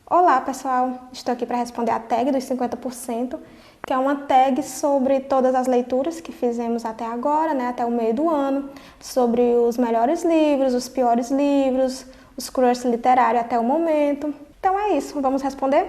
Olá, pessoal! Estou aqui para responder a tag dos 50%, que é uma tag sobre todas as leituras que fizemos até agora, né, até o meio do ano, sobre os melhores livros, os piores livros, os crush literários até o momento. Então é isso, vamos responder?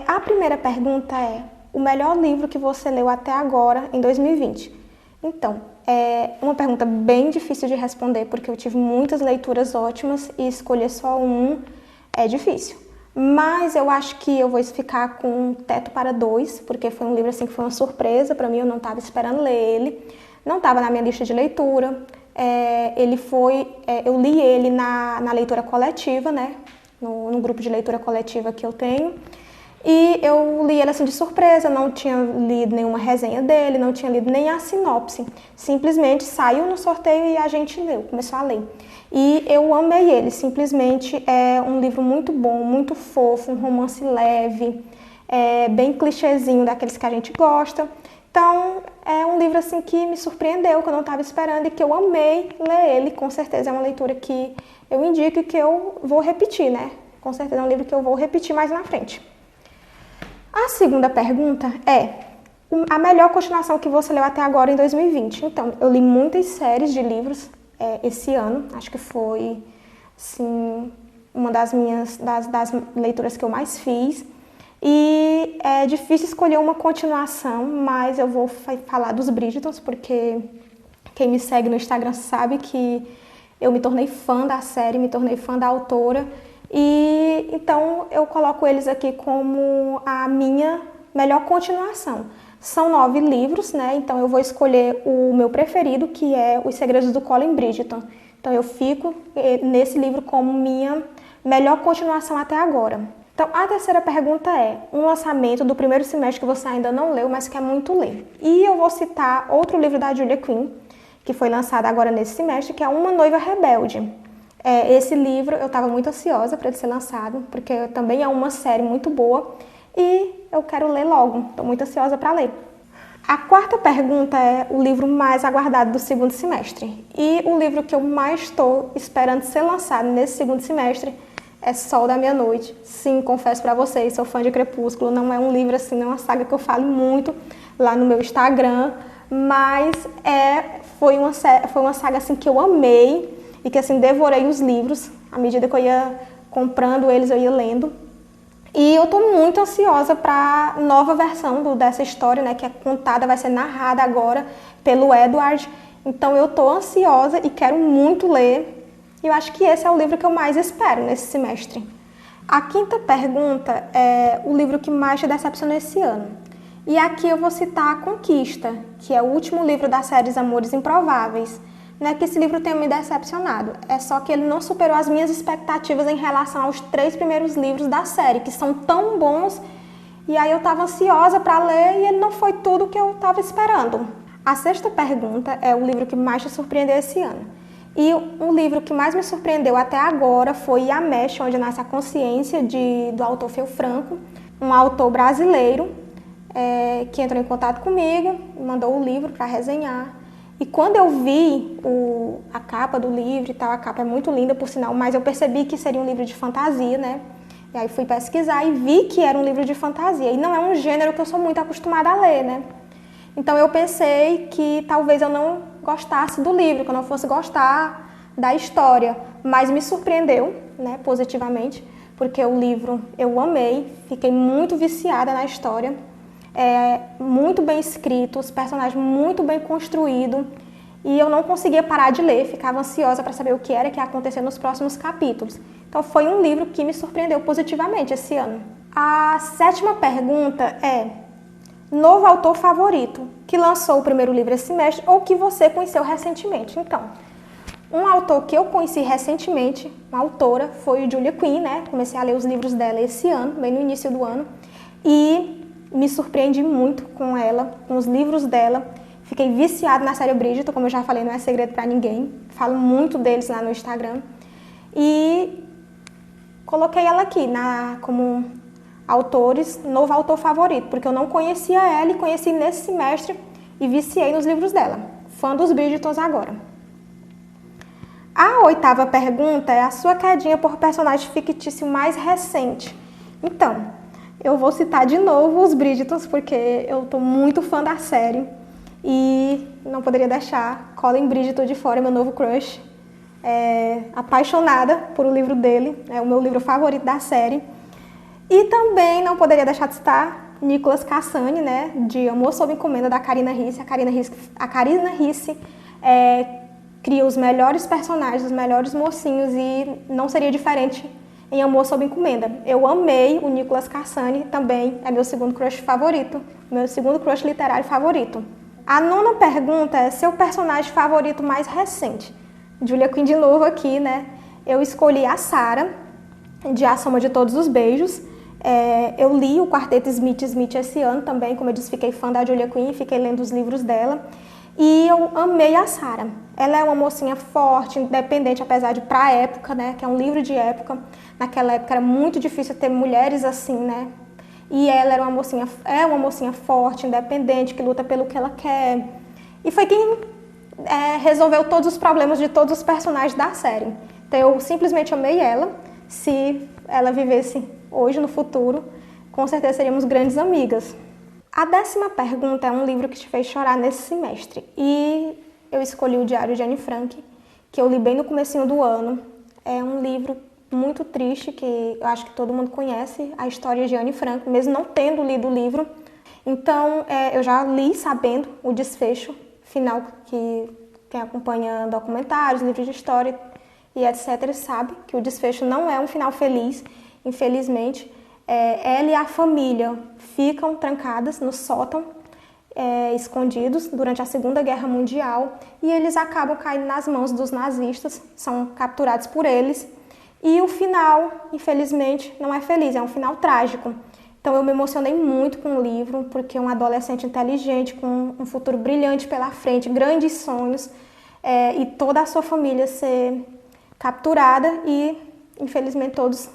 A primeira pergunta é: o melhor livro que você leu até agora em 2020? Então, é uma pergunta bem difícil de responder, porque eu tive muitas leituras ótimas e escolher só um é difícil. Mas eu acho que eu vou ficar com Teto para Dois, porque foi um livro assim que foi uma surpresa para mim, eu não estava esperando ler ele, não estava na minha lista de leitura. Eu li ele na leitura coletiva, né? No grupo de leitura coletiva que eu tenho. E eu li ele assim de surpresa, não tinha lido nenhuma resenha dele, não tinha lido nem a sinopse. Simplesmente saiu no sorteio e a gente leu, começou a ler. E eu amei ele, simplesmente é um livro muito bom, muito fofo, um romance leve, bem clichêzinho daqueles que a gente gosta. Então, é um livro assim que me surpreendeu, que eu não estava esperando e que eu amei ler ele. Com certeza é uma leitura que eu indico e que eu vou repetir, né? Com certeza é um livro que eu vou repetir mais na frente. A segunda pergunta é: a melhor continuação que você leu até agora em 2020? Então, eu li muitas séries de livros esse ano, acho que foi assim, uma das das leituras que eu mais fiz. E é difícil escolher uma continuação, mas eu vou falar dos Bridgertons, porque quem me segue no Instagram sabe que eu me tornei fã da série, me tornei fã da autora. E então eu coloco eles aqui como a minha melhor continuação. São 9 livros, né? Então eu vou escolher o meu preferido, que é Os Segredos do Colin Bridgerton. Então eu fico nesse livro como minha melhor continuação até agora. Então a terceira pergunta é: um lançamento do primeiro semestre que você ainda não leu, mas quer muito ler. E eu vou citar outro livro da Julia Quinn, que foi lançado agora nesse semestre, que é Uma Noiva Rebelde. Esse livro eu estava muito ansiosa para ele ser lançado, porque também é uma série muito boa e eu quero ler logo, estou muito ansiosa para ler. A quarta pergunta é o livro mais aguardado do segundo semestre. E o livro que eu mais estou esperando ser lançado nesse segundo semestre é Sol da Meia-Noite. Sim, confesso para vocês, sou fã de Crepúsculo, não é um livro assim, não é uma saga que eu falo muito lá no meu Instagram, mas foi uma saga assim que eu amei e que assim devorei os livros. À medida que eu ia comprando eles, eu ia lendo. E eu tô muito ansiosa para a nova versão dessa história, né, que é contada, vai ser narrada agora pelo Edward. Então eu tô ansiosa e quero muito ler. E eu acho que esse é o livro que eu mais espero nesse semestre. A quinta pergunta é o livro que mais te decepcionou esse ano. E aqui eu vou citar A Conquista, que é o último livro da série Amores Improváveis. Não é que esse livro tenha me decepcionado, é só que ele não superou as minhas expectativas em relação aos 3 primeiros livros da série, que são tão bons, e aí eu estava ansiosa para ler e ele não foi tudo o que eu estava esperando. A sexta pergunta é o livro que mais te surpreendeu esse ano. E o livro que mais me surpreendeu até agora foi Yamesh, Onde Nasce a Consciência, do autor Fel Franco, um autor brasileiro que entrou em contato comigo, mandou o livro para resenhar. E quando eu vi a capa do livro e tal, a capa é muito linda, por sinal, mas eu percebi que seria um livro de fantasia, né? E aí fui pesquisar e vi que era um livro de fantasia. E não é um gênero que eu sou muito acostumada a ler, né? Então eu pensei que talvez eu não gostasse do livro, que eu não fosse gostar da história. Mas me surpreendeu, né, positivamente, porque o livro eu amei, fiquei muito viciada na história. Muito bem escrito, os personagens muito bem construídos, e eu não conseguia parar de ler, ficava ansiosa para saber o que era que ia acontecer nos próximos capítulos. Então foi um livro que me surpreendeu positivamente esse ano. A sétima pergunta é: novo autor favorito, que lançou o primeiro livro esse semestre ou que você conheceu recentemente? Então, um autor que eu conheci recentemente, uma autora, foi o Julia Quinn, né? Comecei a ler os livros dela esse ano, bem no início do ano, e me surpreendi muito com ela, com os livros dela. Fiquei viciada na série Bridgerton, como eu já falei, não é segredo para ninguém. Falo muito deles lá no Instagram. E coloquei ela aqui como novo autor favorito, porque eu não conhecia ela e conheci nesse semestre e viciei nos livros dela. Fã dos Bridgertons agora. A oitava pergunta é a sua quedinha por personagem fictício mais recente. Então, eu vou citar de novo os Bridgertons, porque eu tô muito fã da série e não poderia deixar Colin Bridgerton de fora, meu novo crush. Apaixonada por o livro dele, é o meu livro favorito da série. E também não poderia deixar de citar Nicholas Cassani, né, de Amor Sob Encomenda, da Karina Ricci. A Karina Ricci cria os melhores personagens, os melhores mocinhos, e não seria diferente em Amor Sob Encomenda. Eu amei o Nicholas Cassani, também é meu segundo crush favorito, meu segundo crush literário favorito. A nona pergunta é seu personagem favorito mais recente. Julia Quinn de novo aqui, né? Eu escolhi a Sarah, de A Soma de Todos os Beijos. Eu li o Quarteto Smith esse ano também, como eu disse, fiquei fã da Julia Quinn, fiquei lendo os livros dela. E eu amei a Sarah. Ela é uma mocinha forte, independente, apesar de pra época, né? Que é um livro de época. Naquela época era muito difícil ter mulheres assim, né? E ela era uma mocinha forte, independente, que luta pelo que ela quer. E foi quem resolveu todos os problemas de todos os personagens da série. Então eu simplesmente amei ela. Se ela vivesse hoje, no futuro, com certeza seríamos grandes amigas. A 10ª pergunta é um livro que te fez chorar nesse semestre. E eu escolhi o Diário de Anne Frank, que eu li bem no comecinho do ano. É um livro muito triste, que eu acho que todo mundo conhece, a história de Anne Frank, mesmo não tendo lido o livro. Então, eu já li sabendo o desfecho final, que quem acompanha documentários, livros de história e etc. sabe que o desfecho não é um final feliz, infelizmente. Ela e a família ficam trancadas no sótão, escondidos durante a Segunda Guerra Mundial, e eles acabam caindo nas mãos dos nazistas, são capturados por eles, e o final, infelizmente, não é feliz, é um final trágico. Então eu me emocionei muito com o livro, porque um adolescente inteligente, com um futuro brilhante pela frente, grandes sonhos, e toda a sua família ser capturada e, infelizmente, todos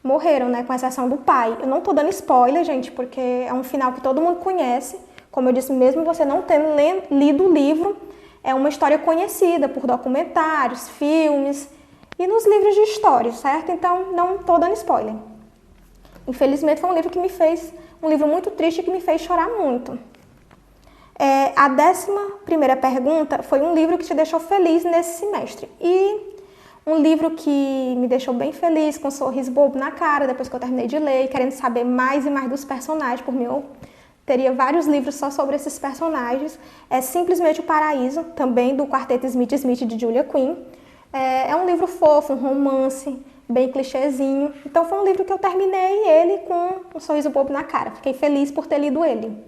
morreram, né, com exceção do pai. Eu não tô dando spoiler, gente, porque é um final que todo mundo conhece. Como eu disse, mesmo você não tendo lido o livro, é uma história conhecida por documentários, filmes e nos livros de história, certo? Então, não tô dando spoiler. Infelizmente, foi um livro muito triste que me fez chorar muito. A 11ª pergunta foi um livro que te deixou feliz nesse semestre. E um livro que me deixou bem feliz, com um sorriso bobo na cara, depois que eu terminei de ler, querendo saber mais e mais dos personagens. Por mim, eu teria vários livros só sobre esses personagens. É Simplesmente o Paraíso, também do Quarteto Smith de Julia Quinn. É um livro fofo, um romance, bem clichêzinho. Então foi um livro que eu terminei ele com um sorriso bobo na cara. Fiquei feliz por ter lido ele.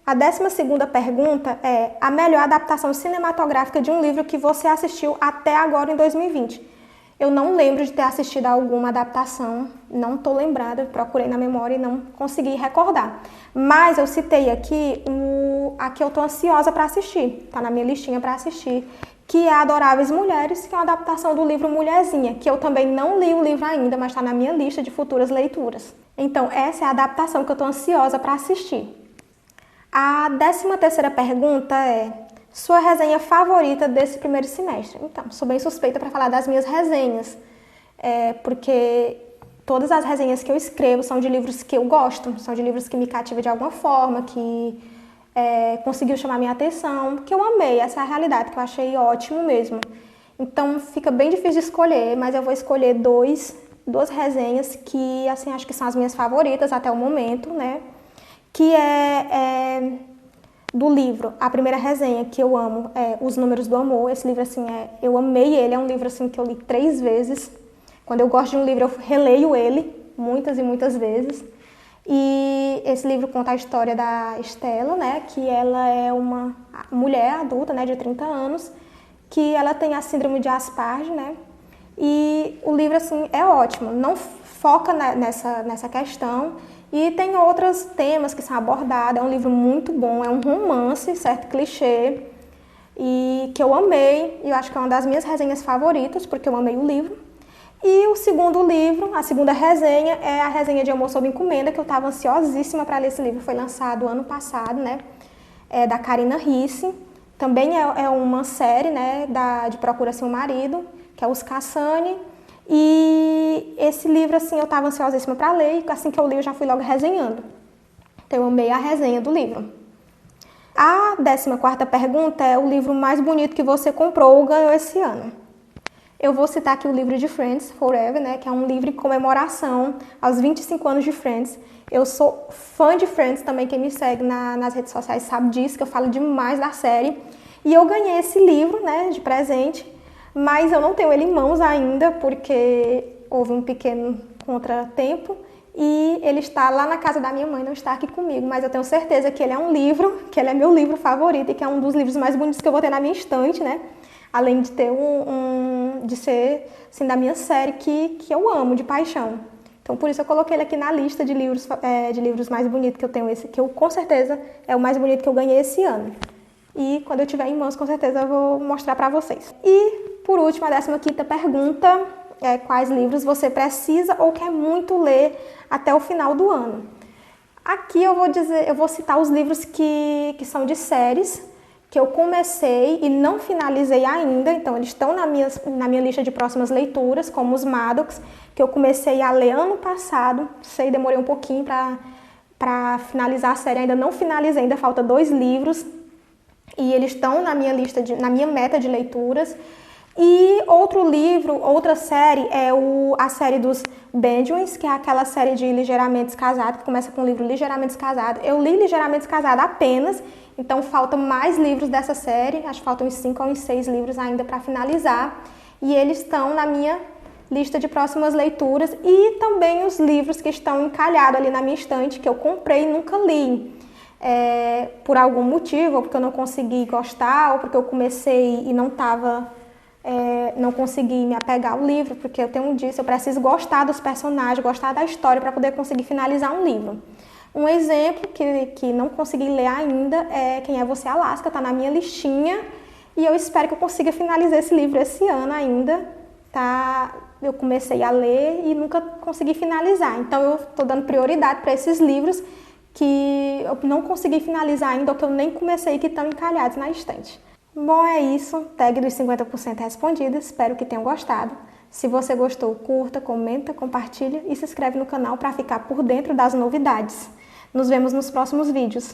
A 12ª pergunta é a melhor adaptação cinematográfica de um livro que você assistiu até agora em 2020. Eu não lembro de ter assistido a alguma adaptação, não estou lembrada, procurei na memória e não consegui recordar. Mas eu citei aqui a que eu estou ansiosa para assistir, está na minha listinha para assistir, que é Adoráveis Mulheres, que é uma adaptação do livro Mulherzinha, que eu também não li o livro ainda, mas está na minha lista de futuras leituras. Então, essa é a adaptação que eu estou ansiosa para assistir. A 13ª pergunta é sua resenha favorita desse primeiro semestre? Então, sou bem suspeita para falar das minhas resenhas, porque todas as resenhas que eu escrevo são de livros que eu gosto, são de livros que me cativam de alguma forma, que conseguiu chamar minha atenção, que eu amei, essa é a realidade, que eu achei ótimo mesmo. Então, fica bem difícil de escolher, mas eu vou escolher duas resenhas que, assim, acho que são as minhas favoritas até o momento, né? Que do livro, a primeira resenha que eu amo é Os Números do Amor. Esse livro, assim, eu amei ele, é um livro, assim, que eu li 3 vezes. Quando eu gosto de um livro, eu releio ele muitas e muitas vezes. E esse livro conta a história da Estela, né, que ela é uma mulher adulta, né, de 30 anos, que ela tem a síndrome de Asperger, né, e o livro, assim, é ótimo, não foca nessa questão, e tem outros temas que são abordados. É um livro muito bom, é um romance, certo, clichê, e que eu amei, e eu acho que é uma das minhas resenhas favoritas, porque eu amei o livro. E o segundo livro, a segunda resenha, é a resenha de Amor Sob Encomenda, que eu estava ansiosíssima para ler esse livro. Foi lançado ano passado, né? É da Karina Ricci. Também é uma série, né, de Procura Seu Marido, que é Os Cassani. E esse livro, assim, eu estava ansiosíssima para ler e assim que eu li eu já fui logo resenhando. Então eu amei a resenha do livro. A 14ª pergunta é o livro mais bonito que você comprou ou ganhou esse ano. Eu vou citar aqui o livro de Friends Forever, né, que é um livro em comemoração aos 25 anos de Friends. Eu sou fã de Friends também, quem me segue nas redes sociais sabe disso, que eu falo demais da série. E eu ganhei esse livro, né, de presente, mas eu não tenho ele em mãos ainda, porque houve um pequeno contratempo e ele está lá na casa da minha mãe, não está aqui comigo, mas eu tenho certeza que ele é um livro, que ele é meu livro favorito e que é um dos livros mais bonitos que eu vou ter na minha estante, né? Além de ter de ser, assim, da minha série que eu amo, de paixão. Então, por isso eu coloquei ele aqui na lista de livros mais bonitos que eu tenho, esse que eu, com certeza, é o mais bonito que eu ganhei esse ano. E quando eu tiver em mãos, com certeza eu vou mostrar para vocês. E, por último, a 15ª pergunta é quais livros você precisa ou quer muito ler até o final do ano. Aqui eu vou citar os livros que são de séries, que eu comecei e não finalizei ainda, então eles estão na minha lista de próximas leituras, como os Maddox, que eu comecei a ler ano passado, demorei um pouquinho para finalizar a série, ainda não finalizei, ainda falta 2 livros, e eles estão na minha meta de leituras. E outro livro, outra série, é a série dos Benjamins, que é aquela série de Ligeiramente Descasado, que começa com o livro Ligeiramente Descasado. Eu li Ligeiramente Descasado apenas, então faltam mais livros dessa série, acho que faltam uns 5 ou uns 6 livros ainda para finalizar. E eles estão na minha lista de próximas leituras e também os livros que estão encalhados ali na minha estante, que eu comprei e nunca li. Por algum motivo, ou porque eu não consegui gostar, ou porque eu comecei e não consegui me apegar ao livro, porque eu tenho disso, eu preciso gostar dos personagens, gostar da história para poder conseguir finalizar um livro. Um exemplo que não consegui ler ainda é Quem é Você, Alaska, está na minha listinha e eu espero que eu consiga finalizar esse livro esse ano ainda, tá? Eu comecei a ler e nunca consegui finalizar, então eu estou dando prioridade para esses livros que eu não consegui finalizar ainda ou que eu nem comecei e que estão encalhados na estante. Bom, é isso. Tag dos 50% respondidos. Espero que tenham gostado. Se você gostou, curta, comenta, compartilha e se inscreve no canal para ficar por dentro das novidades. Nos vemos nos próximos vídeos.